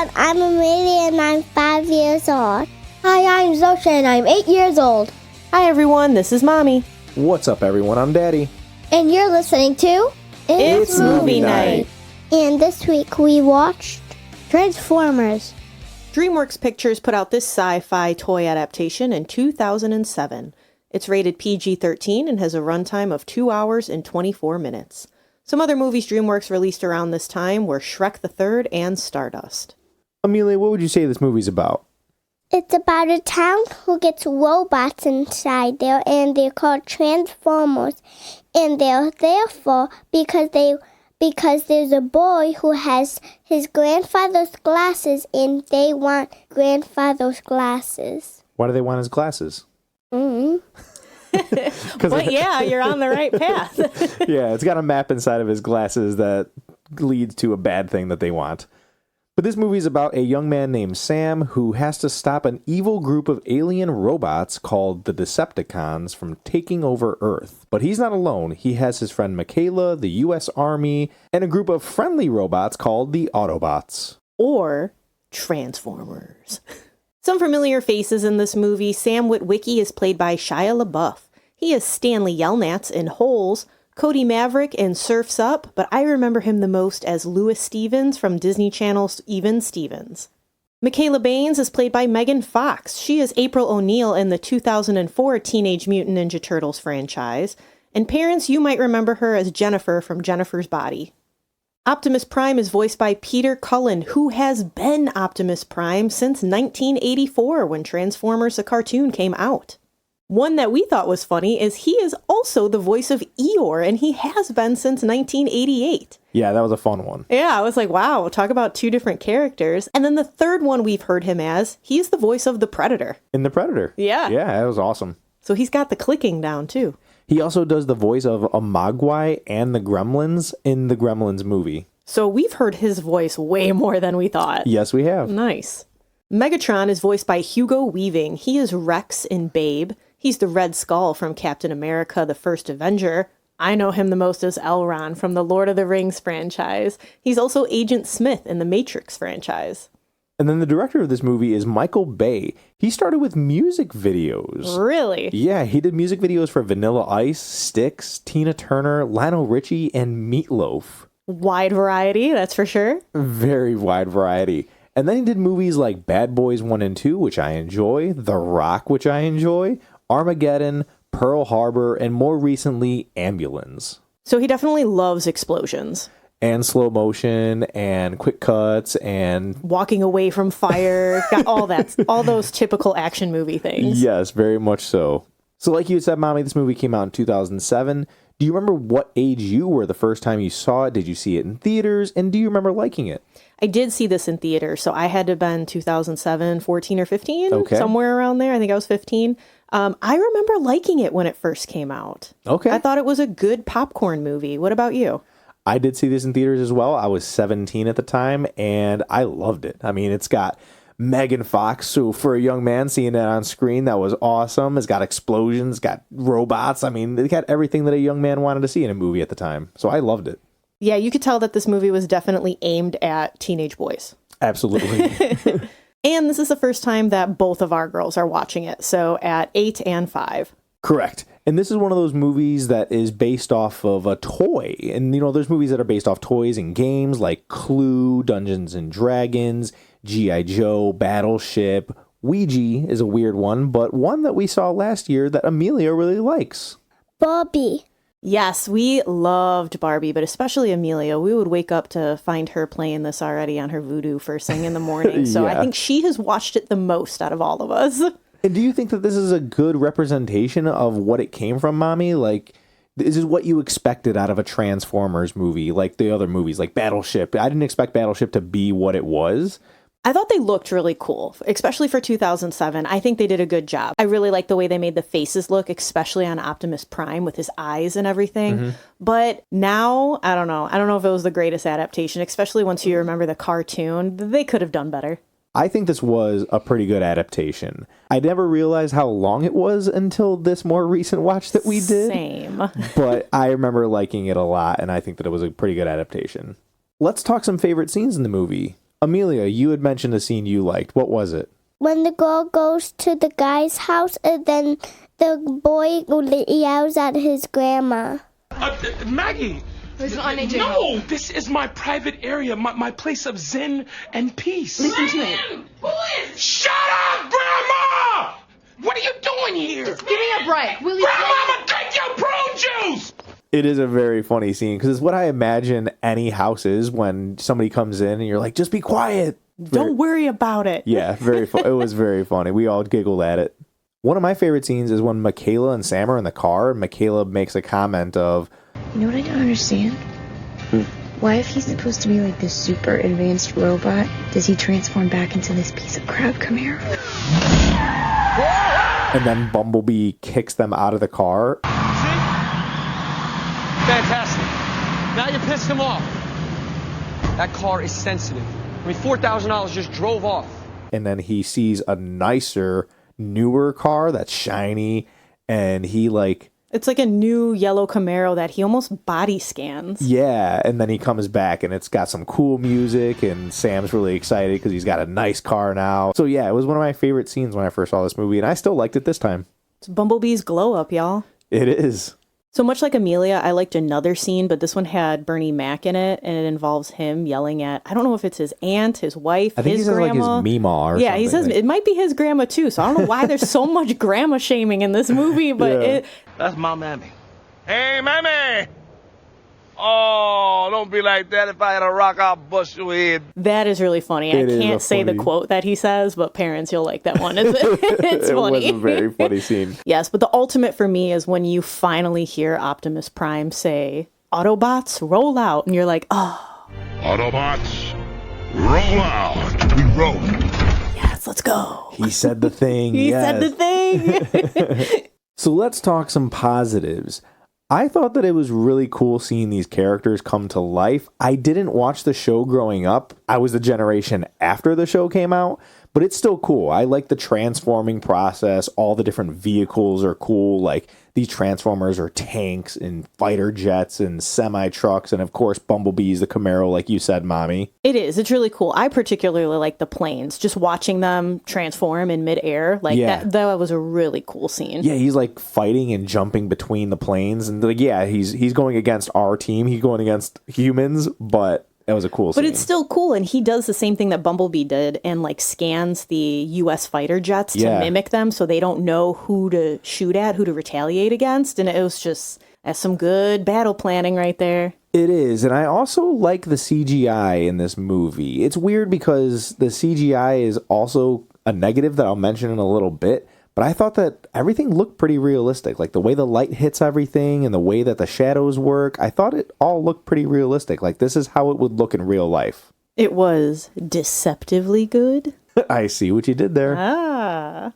everyone. I'm Amelia and I'm 5 years old. Hi, I'm Zosha and I'm 8 years old. Hi everyone, this is Mommy. What's up everyone, I'm Daddy. And you're listening to It's Movie Night. And this week we watched Transformers. DreamWorks Pictures put out this sci-fi toy adaptation in 2007. It's rated PG-13 and has a runtime of 2 hours and 24 minutes. Some other movies DreamWorks released around this time were Shrek the Third and Stardust. Amelia, what would you say this movie's about? It's about a town who gets robots inside there, and they're called Transformers. And they're there for because there's a boy who has his grandfather's glasses, and they want grandfather's glasses. Why do they want his glasses? But yeah, you're on the right path. Yeah, it's got a map inside of his glasses that leads to a bad thing that they want. But this movie is about a young man named Sam who has to stop an evil group of alien robots called the Decepticons from taking over Earth. But he's not alone. He has his friend Michaela, the U.S. Army, and a group of friendly robots called the Autobots. Or Transformers. Some familiar faces in this movie. Sam Witwicky is played by Shia LaBeouf. He is Stanley Yelnats in Holes, Cody Maverick in Surf's Up, but I remember him the most as Louis Stevens from Disney Channel's Even Stevens. Michaela Baines is played by Megan Fox. She is April O'Neil in the 2004 Teenage Mutant Ninja Turtles franchise. And parents, you might remember her as Jennifer from Jennifer's Body. Optimus Prime is voiced by Peter Cullen, who has been Optimus Prime since 1984 when Transformers the cartoon came out. One that we thought was funny is he is also the voice of Eeyore, and he has been since 1988. Yeah, that was a fun one. Yeah, I was like, wow, talk about two different characters. And then the third one we've heard him as, he's the voice of the Predator. In The Predator. Yeah. Yeah, that was awesome. So he's got the clicking down, too. He also does the voice of a Mogwai and the Gremlins in the Gremlins movie. So we've heard his voice way more than we thought. Yes, we have. Nice. Megatron is voiced by Hugo Weaving. He is Rex in Babe. He's the Red Skull from Captain America, the First Avenger. I know him the most as Elrond from the Lord of the Rings franchise. He's also Agent Smith in the Matrix franchise. And then the director of this movie is Michael Bay. He started with music videos. Really? Yeah, he did music videos for Vanilla Ice, Styx, Tina Turner, Lionel Richie, and Meatloaf. Wide variety, that's for sure. Very wide variety. And then he did movies like Bad Boys 1 and 2, which I enjoy, The Rock, which I enjoy, Armageddon, Pearl Harbor, and more recently, Ambulance. So he definitely loves explosions. And slow motion, and quick cuts, and... walking away from fire, got all that, all those typical action movie things. Yes, very much so. So like you said, Mommy, this movie came out in 2007. Do you remember what age you were the first time you saw it? Did you see it in theaters? And do you remember liking it? I did see this in theater, so I had to have been 2007, 14 or 15, okay. Somewhere around there. I think I was 15. I remember liking it when it first came out. Okay. I thought it was a good popcorn movie. What about you? I did see this in theaters as well. I was 17 at the time, and I loved it. I mean, it's got Megan Fox, so for a young man seeing that on screen, that was awesome. It's got explosions, got robots. I mean, it got everything that a young man wanted to see in a movie at the time. So I loved it. Yeah, you could tell that this movie was definitely aimed at teenage boys. Absolutely. And this is the first time that both of our girls are watching it, so at 8 and 5. Correct. And this is one of those movies that is based off of a toy. And, you know, there's movies that are based off toys and games like Clue, Dungeons and Dragons, G.I. Joe, Battleship. Ouija is a weird one, but one that we saw last year that Amelia really likes. Barbie. Yes, we loved Barbie, but especially Amelia. We would wake up to find her playing this already on her Vudu first thing in the morning. So Yeah. I think she has watched it the most out of all of us. And do you think that this is a good representation of what it came from, Mommy? Like, is this what you expected out of a Transformers movie, like the other movies, like Battleship? I didn't expect Battleship to be what it was. I thought they looked really cool, especially for 2007. I think they did a good job. I really like the way they made the faces look, especially on Optimus Prime with his eyes and everything. Mm-hmm. But now, I don't know. I don't know if it was the greatest adaptation, especially once you remember the cartoon. They could have done better. I think this was a pretty good adaptation. I never realized how long it was until this more recent watch that we did. Same. But I remember liking it a lot, and I think that it was a pretty good adaptation. Let's talk some favorite scenes in the movie. Amelia, you had mentioned a scene you liked. What was it? When the girl goes to the guy's house and then the boy yells at his grandma. Maggie! No, this is my private area, my place of zen and peace. Listen to it. Shut up, Grandma! What are you doing here? Just give me a break, will you? Grandma, I'm gonna drink your prune juice! It is a very funny scene because it's what I imagine any house is when somebody comes in and you're like, just be quiet. Don't worry about it. Yeah, very It was very funny. We all giggled at it. One of my favorite scenes is when Michaela and Sam are in the car and Michaela makes a comment of, you know what I don't understand? Why, if he's supposed to be like this super advanced robot, does he transform back into this piece of crap Camaro? and then Bumblebee kicks them out of the car. See? Fantastic. Now you pissed him off. That car is sensitive. I mean, $4,000 just drove off. And then he sees a nicer, newer car that's shiny, and he it's like a new yellow Camaro that he almost body scans. Yeah, and then he comes back and it's got some cool music and Sam's really excited because he's got a nice car now. So yeah, it was one of my favorite scenes when I first saw this movie, and I still liked it this time. It's Bumblebee's glow up, y'all. It is. So much like Amelia, I liked another scene, but this one had Bernie Mac in it, and it involves him yelling at, I don't know if it's his aunt, his wife, I think his he says grandma. like his Meemaw or something. Yeah, he says it might be his grandma too, so I don't know why there's so much grandma shaming in this movie, but That's my mammy. Hey, mammy! Oh, don't be like that. If I had a rock, I'll bust your head. that is really funny. It I is can't say the funny- quote that he says, but parents, you'll like that one. It's It funny. was a very funny scene. Yes, but the ultimate for me is when you finally hear Optimus Prime say, Autobots, roll out. And you're like, oh, Autobots, roll out. We roll. yes, let's go. He said the thing. He yes. said the thing. So let's talk some positives. I thought that it was really cool seeing these characters come to life. I didn't watch the show growing up. I was the generation after the show came out, but it's still cool. I like the transforming process. All the different vehicles are cool. Like these Transformers are tanks and fighter jets and semi-trucks. And of course, Bumblebee's the Camaro, like you said, Mommy. It is. It's really cool. I particularly like the planes. Just watching them transform in midair. Like Yeah. that was a really cool scene. Yeah, he's like fighting and jumping between the planes. And like, yeah, he's going against our team. He's going against humans, but that was a cool scene. But it's still cool, and he does the same thing that Bumblebee did and like scans the U.S. fighter jets to Yeah. mimic them so they don't know who to shoot at, who to retaliate against. And it was just that's some good battle planning right there. It is, and I also like the CGI in this movie. It's weird because the CGI is also a negative that I'll mention in a little bit, but I thought that everything looked pretty realistic. Like the way the light hits everything and the way that the shadows work, I thought it all looked pretty realistic. Like this is how it would look in real life. It was deceptively good. I see what you did there. Ah.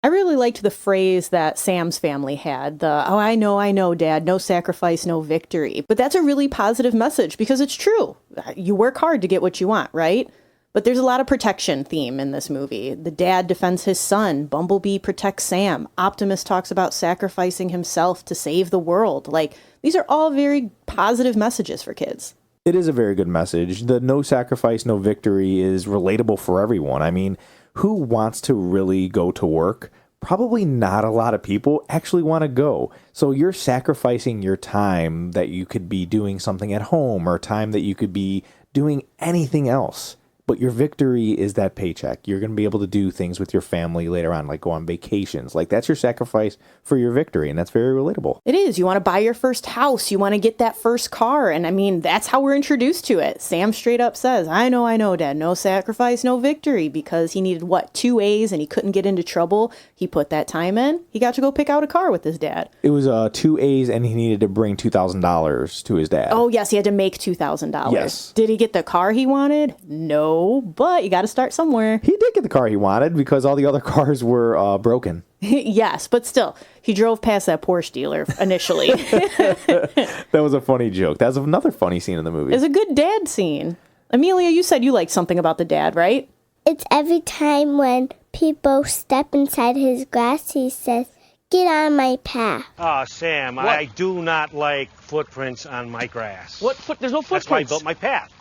I really liked the phrase that Sam's family had, I know, Dad, no sacrifice, no victory. But that's a really positive message because it's true. You work hard to get what you want, right? But there's a lot of protection theme in this movie. The dad defends his son. Bumblebee protects Sam. Optimus talks about sacrificing himself to save the world. Like, these are all very positive messages for kids. It is a very good message. The no sacrifice, no victory is relatable for everyone. I mean, who wants to really go to work? Probably not a lot of people actually want to go. So you're sacrificing your time that you could be doing something at home or time that you could be doing anything else. But your victory is that paycheck. You're going to be able to do things with your family later on, like go on vacations. Like that's your sacrifice for your victory, and that's very relatable. It is. You want to buy your first house. You want to get that first car. And I mean, that's how we're introduced to it. Sam straight up says, I know, Dad. No sacrifice, no victory. Because he needed, 2 A's and he couldn't get into trouble. He put that time in. He got to go pick out a car with his dad. It was 2 A's, and he needed to bring $2,000 to his dad. Oh, yes. He had to make $2,000. Yes. Did he get the car he wanted? No. But you got to start somewhere. He did get the car he wanted because all the other cars were broken. Yes, but still, he drove past that Porsche dealer initially. That was a funny joke. That's another funny scene in the movie. It's a good dad scene. Amelia, you said you liked something about the dad, right? It's every time when people step inside his grass, he says, "Get on my path." Oh, Sam, I do not like footprints on my grass. What? There's no That's why I footprints. built my path.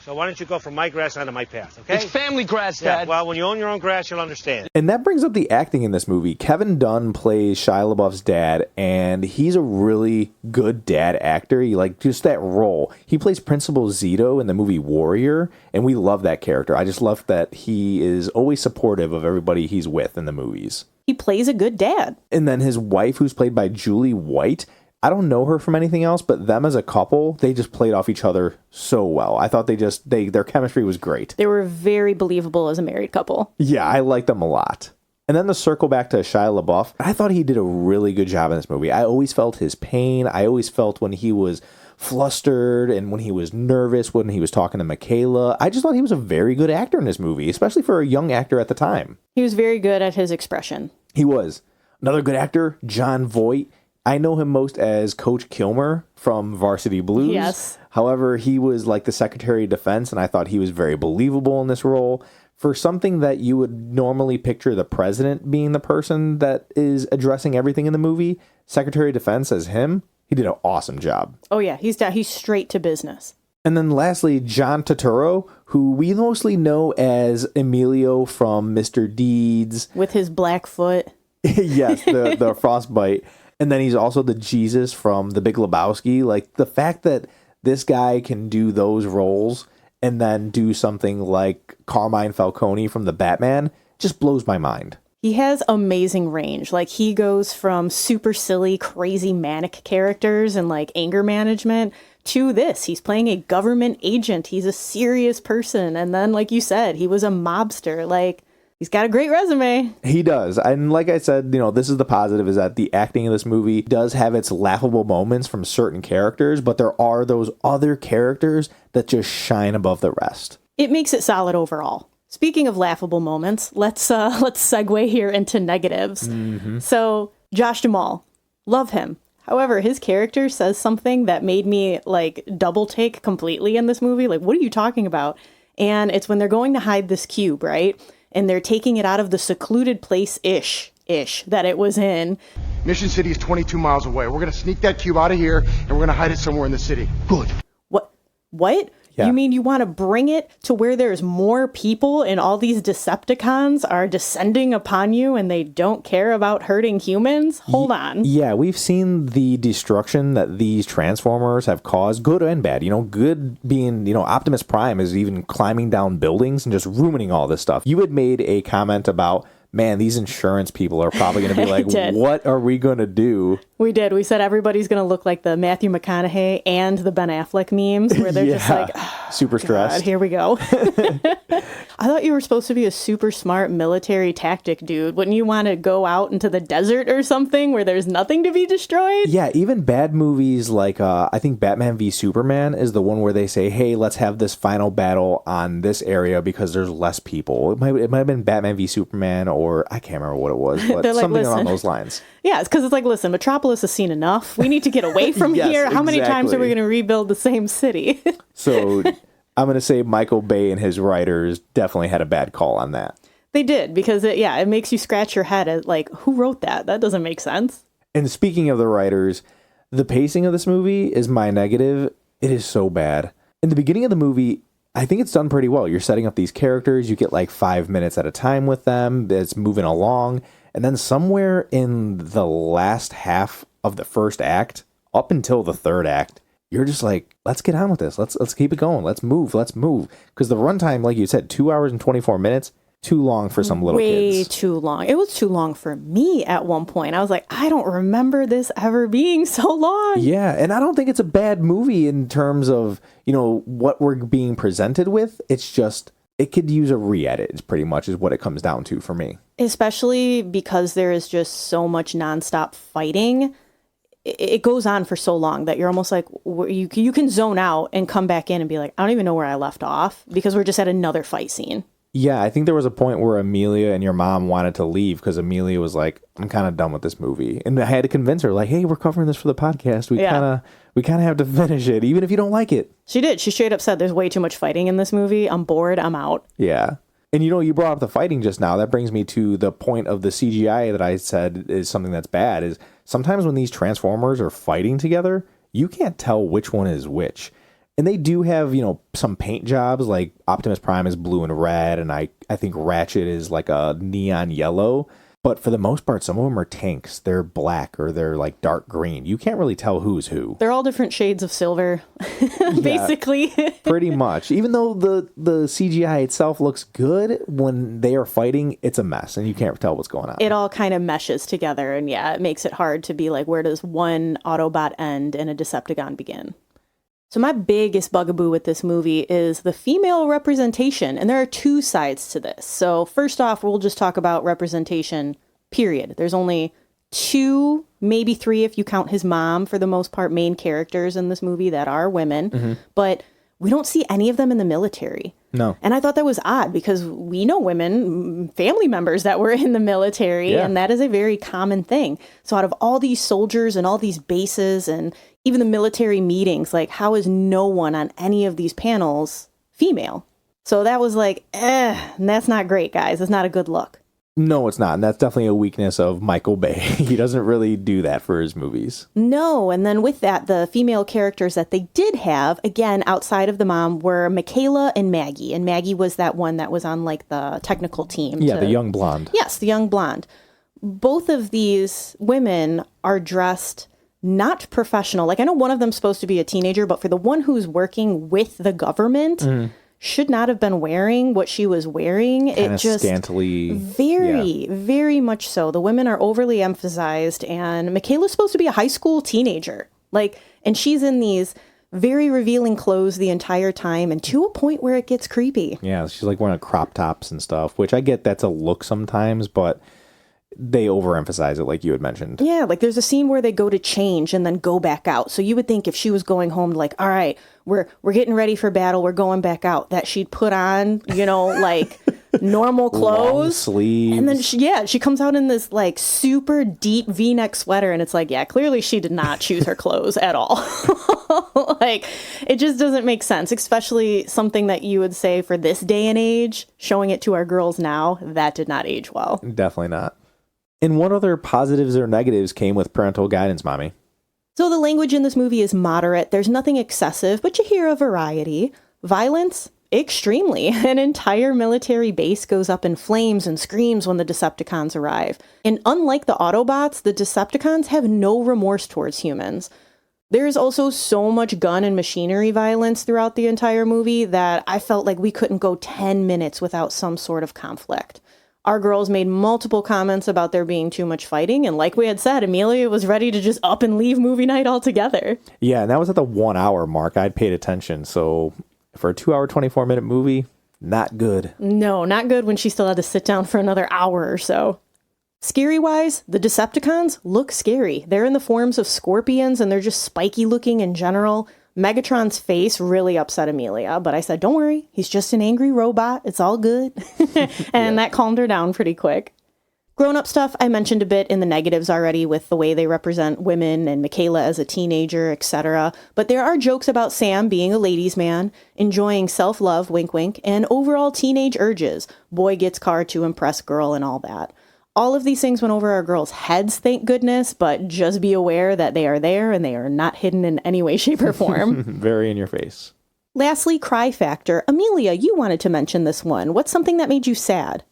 So why don't you go from my grass onto my path, okay? It's family grass, Yeah, Dad. well, when you own your own grass, you'll understand. And that brings up the acting in this movie. Kevin Dunn plays Shia LaBeouf's dad, and he's a really good dad actor. He just that role. He plays Principal Zito in the movie Warrior, and we love that character. I just love that he is always supportive of everybody he's with in the movies. He plays a good dad. And then his wife, who's played by Julie White, I don't know her from anything else, but them as a couple, they just played off each other so well. I thought their chemistry was great. They were very believable as a married couple. Yeah, I liked them a lot. And then to circle back to Shia LaBeouf, I thought he did a really good job in this movie. I always felt his pain. I always felt when he was flustered and when he was nervous, when he was talking to Michaela. I just thought he was a very good actor in this movie, especially for a young actor at the time. He was very good at his expression. He was. Another good actor, Jon Voight. I know him most as Coach Kilmer from Varsity Blues. Yes. However, he was like the Secretary of Defense, and I thought he was very believable in this role. For something that you would normally picture the president being the person that is addressing everything in the movie, Secretary of Defense as him, he did an awesome job. Oh, yeah. He's straight to business. And then lastly, John Turturro, who we mostly know as Emilio from Mr. Deeds. With his black foot. Yes, the frostbite. And then he's also the Jesus from The Big Lebowski. Like, the fact that this guy can do those roles and then do something like Carmine Falcone from The Batman just blows my mind. He has amazing range. Like, he goes from super silly, crazy, manic characters and, anger management to this. He's playing a government agent. He's a serious person. And then, like you said, he was a mobster. He's got a great resume. He does. And like I said, this is the positive, is that the acting in this movie does have its laughable moments from certain characters, but there are those other characters that just shine above the rest. It makes it solid overall. Speaking of laughable moments, let's segue here into negatives. Mm-hmm. So, Josh Duhamel, love him. However, his character says something that made me double take completely in this movie. What are you talking about? And it's when they're going to hide this cube, right? And they're taking it out of the secluded place-ish that it was in. Mission City is 22 miles away. We're going to sneak that cube out of here, and we're going to hide it somewhere in the city. Good. What? Yeah. You mean you want to bring it to where there's more people and all these Decepticons are descending upon you and they don't care about hurting humans? Hold on. Yeah, we've seen the destruction that these Transformers have caused, good and bad. Good being, Optimus Prime is even climbing down buildings and just ruining all this stuff. You had made a comment about, man, these insurance people are probably going to be like, what are we going to do? We did. We said everybody's going to look like the Matthew McConaughey and the Ben Affleck memes where they're just like, super stressed. God, here we go. I thought you were supposed to be a super smart military tactic dude. Wouldn't you want to go out into the desert or something where there's nothing to be destroyed? Yeah, even bad movies like I think Batman v Superman is the one where they say, hey, let's have this final battle on this area because there's less people. It might have been Batman v Superman, or I can't remember what it was, but something along those lines. Yeah, it's because it's listen, Metropolis has seen enough. We need to get away from Yes, here. How many times are we exactly. going to rebuild the same city? So I'm going to say Michael Bay and his writers definitely had a bad call on that. They did, because it makes you scratch your head at who wrote that? That doesn't make sense. And speaking of the writers, the pacing of this movie is my negative. It is so bad. In the beginning of the movie, I think it's done pretty well. You're setting up these characters. You get 5 minutes at a time with them. It's moving along. And then somewhere in the last half of the first act, up until the third act, you're just like, let's get on with this. Let's keep it going. Let's move. Because the runtime, like you said, 2 hours and 24 minutes, too long for some little kids. Way too long. It was too long for me at one point. I was like, I don't remember this ever being so long. Yeah, and I don't think it's a bad movie in terms of, what we're being presented with. It's just, it could use a re-edit, pretty much is what it comes down to for me. Especially because there is just so much nonstop fighting. It goes on for so long that you're almost like, you can zone out and come back in and be like, I don't even know where I left off because we're just at another fight scene. Yeah, I think there was a point where Amelia and your mom wanted to leave because Amelia was like, I'm kind of done with this movie. And I had to convince her, hey, we're covering this for the podcast. We kind of have to finish it, even if you don't like it. She did. She straight up said, there's way too much fighting in this movie. I'm bored. I'm out. Yeah. And you brought up the fighting just now. That brings me to the point of the CGI that I said is something that's bad, is sometimes when these Transformers are fighting together, you can't tell which one is which. And they do have, some paint jobs, like Optimus Prime is blue and red, and I think Ratchet is like a neon yellow. But for the most part, some of them are tanks. They're black or they're like dark green. You can't really tell who's who. They're all different shades of silver, basically. Pretty much. Even though the CGI itself looks good, when they are fighting, it's a mess and you can't tell what's going on. It all kind of meshes together, and yeah, it makes it hard to be like, where does one Autobot end and a Decepticon begin? So my biggest bugaboo with this movie is the female representation, and there are two sides to this. So first off, we'll just talk about representation, period. There's only 2, maybe 3 if you count his mom, for the most part, main characters in this movie that are women, but we don't see any of them in the military. No. And I thought that was odd because we know women, family members that were in the military, and that is a very common thing. So out of all these soldiers and all these bases and even the military meetings, like, how is no one on any of these panels female? So that was like, and that's not great, guys. It's not a good look. No, it's not. And that's definitely a weakness of Michael Bay. He doesn't really do that for his movies. No. And then with that, the female characters that they did have, again, outside of the mom, were Michaela and Maggie. And Maggie was that one that was on like the technical team. Yeah, the young blonde. Yes, the young blonde. Both of these women are dressed not professional. Like, I know one of them's supposed to be a teenager, but for the one who's working with the government, should not have been wearing what she was wearing. Kinda it just scantily. Very much so. The women are overly emphasized, and Michaela's supposed to be a high school teenager. Like, and she's in these very revealing clothes the entire time, and to a point where it gets creepy. Yeah, she's like wearing crop tops and stuff, which I get that's a look sometimes, but they overemphasize it, like you had mentioned. Yeah, like there's a scene where they go to change and then go back out. So you would think if she was going home, like, all right, we're getting ready for battle, we're going back out, that she'd put on, like normal clothes. Long sleeves. And then she comes out in this like super deep V-neck sweater, and it's like, yeah, clearly she did not choose her clothes at all. Like, it just doesn't make sense, especially something that you would say for this day and age, showing it to our girls now, that did not age well. Definitely not. And what other positives or negatives came with parental guidance, Mommy? So the language in this movie is moderate. There's nothing excessive, but you hear a variety. Violence? Extremely. An entire military base goes up in flames and screams when the Decepticons arrive. And unlike the Autobots, the Decepticons have no remorse towards humans. There's also so much gun and machinery violence throughout the entire movie that I felt like we couldn't go 10 minutes without some sort of conflict. Our girls made multiple comments about there being too much fighting, and like we had said, Amelia was ready to just up and leave movie night altogether. Yeah, and that was at the 1 hour mark. I'd paid attention, so for a 2 hour, 24-minute movie, not good. No, not good when she still had to sit down for another hour or so. Scary-wise, the Decepticons look scary. They're in the forms of scorpions, and they're just spiky looking in general. Megatron's face really upset Amelia, but I said, don't worry, he's just an angry robot. It's all good. And that calmed her down pretty quick. Grown-up stuff I mentioned a bit in the negatives already with the way they represent women and Michaela as a teenager, etc. But there are jokes about Sam being a ladies' man, enjoying self-love, wink wink, and overall teenage urges. Boy gets car to impress girl and all that. All of these things went over our girls' heads, thank goodness, but just be aware that they are there and they are not hidden in any way, shape, or form. Very in your face. Lastly, cry factor. Amelia, you wanted to mention this one. What's something that made you sad?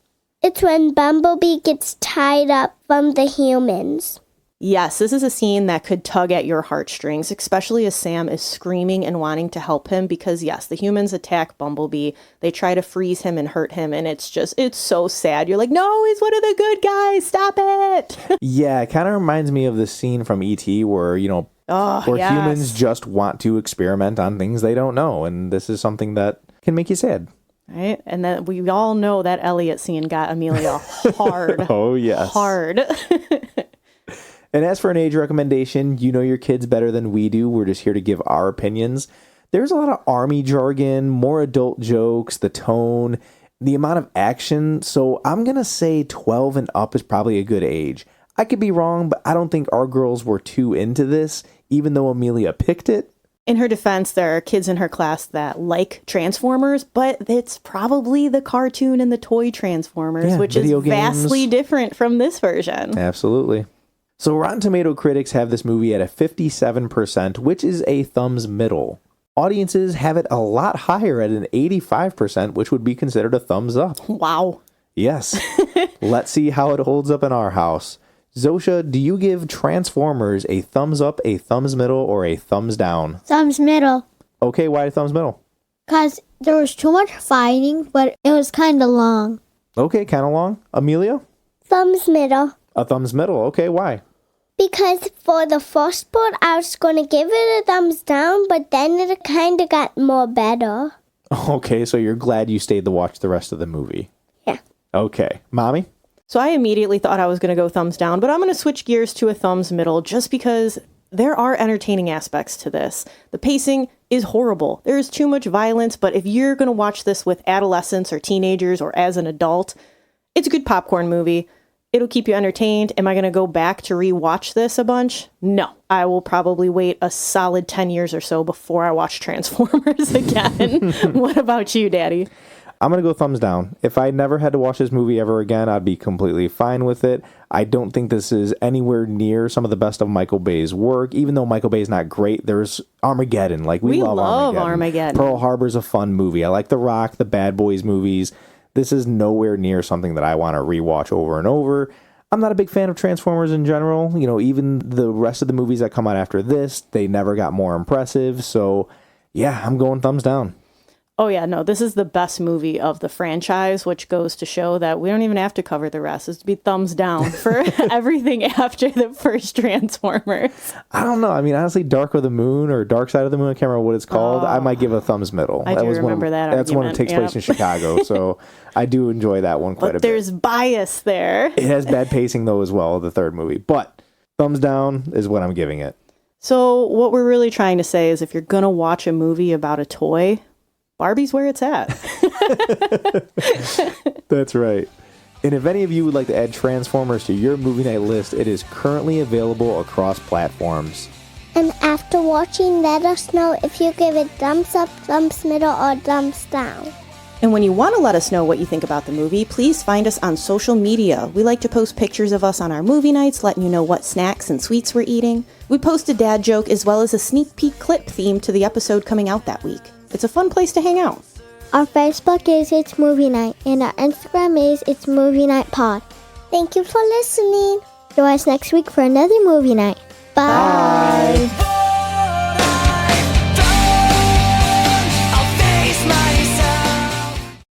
It's when Bumblebee gets tied up from the humans. Yes, this is a scene that could tug at your heartstrings, especially as Sam is screaming and wanting to help him because, yes, the humans attack Bumblebee. They try to freeze him and hurt him, and it's so sad. You're like, no, he's one of the good guys. Stop it. Yeah, it kind of reminds me of the scene from E.T. where, humans just want to experiment on things they don't know, and this is something that can make you sad. Right? And then we all know that Elliot scene got Amelia hard. Oh, yes. Hard. And as for an age recommendation, you know your kids better than we do. We're just here to give our opinions. There's a lot of army jargon, more adult jokes, the tone, the amount of action. So I'm going to say 12 and up is probably a good age. I could be wrong, but I don't think our girls were too into this, even though Amelia picked it. In her defense, there are kids in her class that like Transformers, but it's probably the cartoon and the toy Transformers, which is vastly different from this version. Absolutely. So Rotten Tomato critics have this movie at a 57%, which is a thumbs middle. Audiences have it a lot higher at an 85%, which would be considered a thumbs up. Wow. Yes. Let's see how it holds up in our house. Zosha, do you give Transformers a thumbs up, a thumbs middle, or a thumbs down? Thumbs middle. Okay, why thumbs middle? Because there was too much fighting, but it was kind of long. Okay, kind of long. Amelia? Thumbs middle. A thumbs middle. Okay, why? Because for the first part, I was going to give it a thumbs down, but then it kind of got more better. Okay, so you're glad you stayed to watch the rest of the movie. Yeah. Okay. Mommy? So I immediately thought I was going to go thumbs down, but I'm going to switch gears to a thumbs middle just because there are entertaining aspects to this. The pacing is horrible. There is too much violence, but if you're going to watch this with adolescents or teenagers or as an adult, it's a good popcorn movie. It'll keep you entertained. Am I going to go back to rewatch this a bunch? No. I will probably wait a solid 10 years or so before I watch Transformers again. What about you, Daddy? I'm going to go thumbs down. If I never had to watch this movie ever again, I'd be completely fine with it. I don't think this is anywhere near some of the best of Michael Bay's work. Even though Michael Bay's not great, there's Armageddon. Like, we love Armageddon. Pearl Harbor's a fun movie. I like The Rock, the Bad Boys movies. This is nowhere near something that I want to rewatch over and over. I'm not a big fan of Transformers in general. You know, even the rest of the movies that come out after this, they never got more impressive. So, yeah, I'm going thumbs down. Oh, yeah, no, this is the best movie of the franchise, which goes to show that we don't even have to cover the rest. It's to be thumbs down for everything after the first Transformers. I don't know. I mean, honestly, Dark of the Moon or Dark Side of the Moon, I can't remember what it's called. I might give a thumbs middle. I do remember that That's one that takes place in Chicago, so I do enjoy that one quite a bit. But there's bias there. It has bad pacing, though, as well, the third movie. But thumbs down is what I'm giving it. So what we're really trying to say is if you're going to watch a movie about a toy, Barbie's where it's at. That's right. And if any of you would like to add Transformers to your movie night list, it is currently available across platforms. And after watching, let us know if you give it thumbs up, thumbs middle, or thumbs down. And when you want to let us know what you think about the movie, please find us on social media. We like to post pictures of us on our movie nights, letting you know what snacks and sweets we're eating. We post a dad joke as well as a sneak peek clip themed to the episode coming out that week. It's a fun place to hang out. Our Facebook is It's Movie Night, and our Instagram is It's Movie Night Pod. Thank you for listening. Join us next week for another movie night. Bye. Bye.